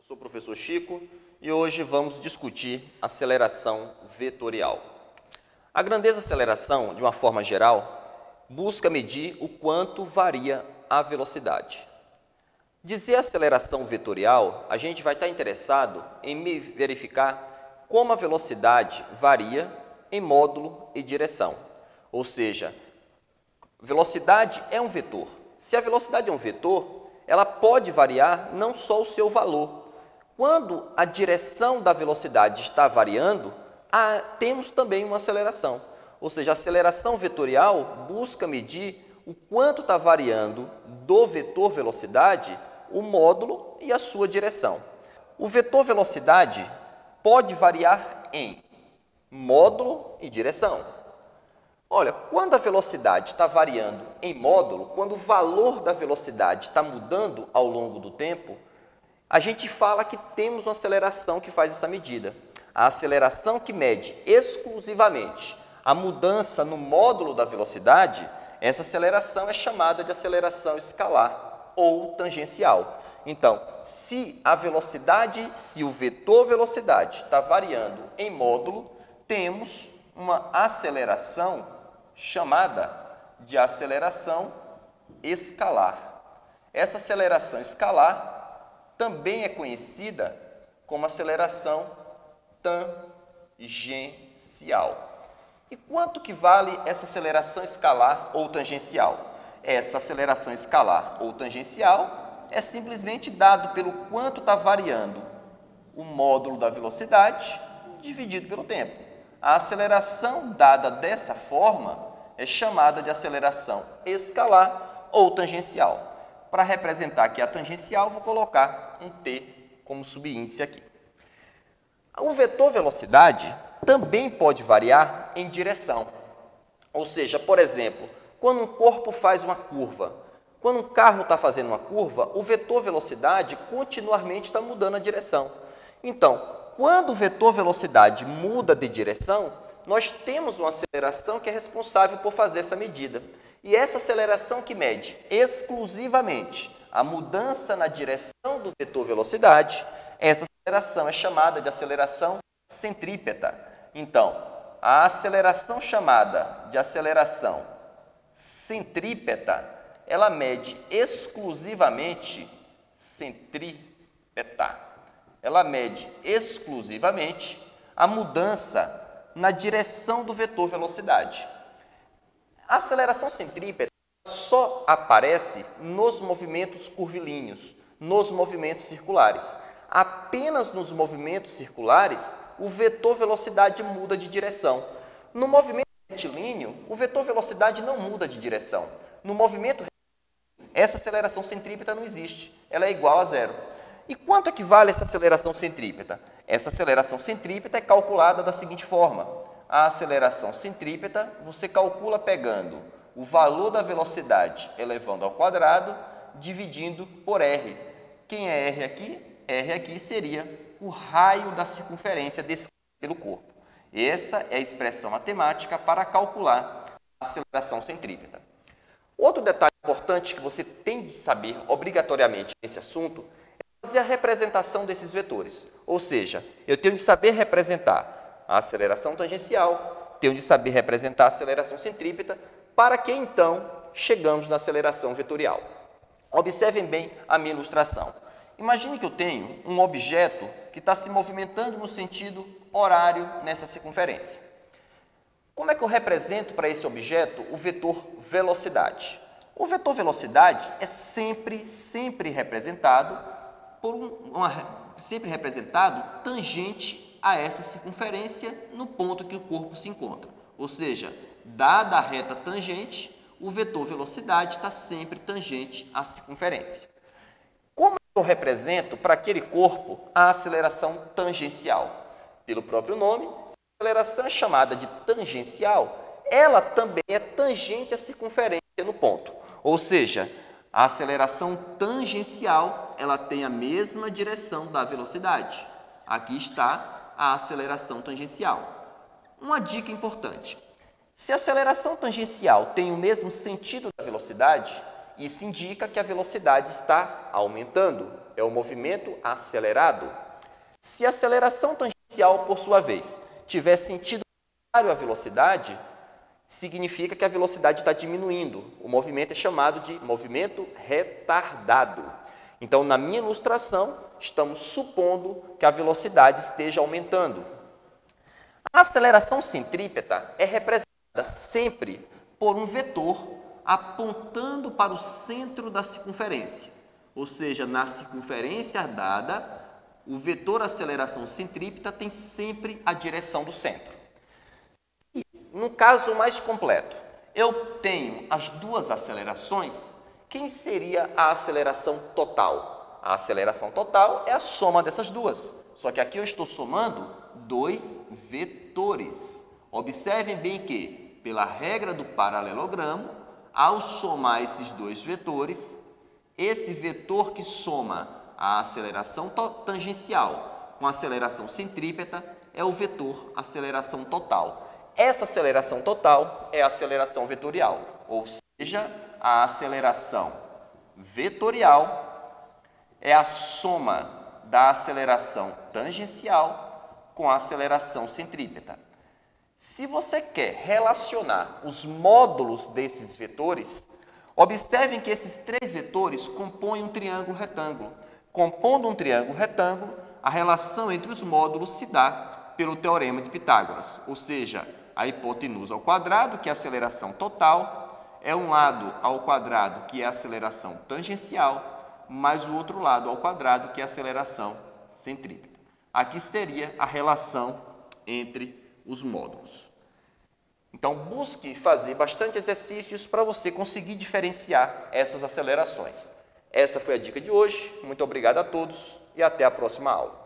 Sou o professor Chico e hoje vamos discutir aceleração vetorial. A grandeza aceleração, de uma forma geral, busca medir o quanto varia a velocidade. Dizer aceleração vetorial, a gente vai estar interessado em verificar como a velocidade varia em módulo e direção. Ou seja, velocidade é um vetor. Se a velocidade é um vetor, ela pode variar não só o seu valor. Quando a direção da velocidade está variando, temos também uma aceleração. Ou seja, a aceleração vetorial busca medir o quanto está variando do vetor velocidade, o módulo e a sua direção. O vetor velocidade pode variar em módulo e direção. Olha, quando a velocidade está variando em módulo, quando o valor da velocidade está mudando ao longo do tempo, a gente fala que temos uma aceleração que faz essa medida. A aceleração que mede exclusivamente a mudança no módulo da velocidade, essa aceleração é chamada de aceleração escalar ou tangencial. Então, se o vetor velocidade está variando em módulo, temos uma aceleração chamada de aceleração escalar. Essa aceleração escalar também é conhecida como aceleração tangencial. E quanto que vale essa aceleração escalar ou tangencial? Essa aceleração escalar ou tangencial é simplesmente dado pelo quanto está variando o módulo da velocidade dividido pelo tempo. A aceleração dada dessa forma é chamada de aceleração escalar ou tangencial. Para representar aqui a tangencial, vou colocar um T como subíndice aqui. O vetor velocidade também pode variar em direção. Ou seja, por exemplo, quando um corpo faz uma curva, quando um carro está fazendo uma curva, o vetor velocidade continuamente está mudando a direção. Então, quando o vetor velocidade muda de direção, nós temos uma aceleração que é responsável por fazer essa medida. E essa aceleração que mede exclusivamente a mudança na direção do vetor velocidade, essa aceleração é chamada de aceleração centrípeta. Então, a aceleração chamada de aceleração centrípeta, ela mede exclusivamente centrípeta. Ela mede exclusivamente a mudança na direção do vetor velocidade. A aceleração centrípeta só aparece nos movimentos curvilíneos, nos movimentos circulares. Apenas nos movimentos circulares, o vetor velocidade muda de direção. No movimento retilíneo, o vetor velocidade não muda de direção. No movimento retilíneo, essa aceleração centrípeta não existe. Ela é igual a zero. E quanto equivale essa aceleração centrípeta? Essa aceleração centrípeta é calculada da seguinte forma. A aceleração centrípeta você calcula pegando o valor da velocidade elevando ao quadrado, dividindo por R. Quem é R aqui? R aqui seria o raio da circunferência descrita pelo corpo. Essa é a expressão matemática para calcular a aceleração centrípeta. Outro detalhe importante que você tem de saber obrigatoriamente nesse assunto é fazer a representação desses vetores. Ou seja, eu tenho de saber representar a aceleração tangencial, tenho de saber representar a aceleração centrípeta, para que então chegamos na aceleração vetorial. Observem bem a minha ilustração. Imagine que eu tenho um objeto que está se movimentando no sentido horário nessa circunferência. Como é que eu represento para esse objeto o vetor velocidade? O vetor velocidade é sempre representado tangente a essa circunferência no ponto que o corpo se encontra. Ou seja, dada a reta tangente, o vetor velocidade está sempre tangente à circunferência. Como eu represento para aquele corpo a aceleração tangencial? Pelo próprio nome, a aceleração é chamada de tangencial, ela também é tangente à circunferência no ponto. Ou seja, a aceleração tangencial ela tem a mesma direção da velocidade. Aqui está a aceleração tangencial. Uma dica importante. Se a aceleração tangencial tem o mesmo sentido da velocidade, Isso indica que a velocidade está aumentando, é o movimento acelerado. Se a aceleração tangencial, por sua vez, tiver sentido contrário à velocidade, significa que a velocidade está diminuindo. O movimento é chamado de movimento retardado. Então, na minha ilustração, estamos supondo que a velocidade esteja aumentando. A aceleração centrípeta é representada sempre por um vetor apontando para o centro da circunferência. Ou seja, na circunferência dada, o vetor aceleração centrípeta tem sempre a direção do centro. E, no caso mais completo, eu tenho as duas acelerações. Quem seria a aceleração total? A aceleração total é a soma dessas duas. Só que aqui eu estou somando dois vetores. Observem bem que, pela regra do paralelogramo, ao somar esses dois vetores, esse vetor que soma a aceleração tangencial com a aceleração centrípeta é o vetor aceleração total. Essa aceleração total é a aceleração vetorial, ou seja, a aceleração vetorial é a soma da aceleração tangencial com a aceleração centrípeta. Se você quer relacionar os módulos desses vetores, observem que esses três vetores compõem um triângulo retângulo. Compondo um triângulo retângulo, a relação entre os módulos se dá pelo teorema de Pitágoras, ou seja, a hipotenusa ao quadrado, que é a aceleração total, é um lado ao quadrado, que é a aceleração tangencial, mais o outro lado ao quadrado, que é a aceleração centrípeta. Aqui seria a relação entre os módulos. Então, busque fazer bastante exercícios para você conseguir diferenciar essas acelerações. Essa foi a dica de hoje. Muito obrigado a todos e até a próxima aula.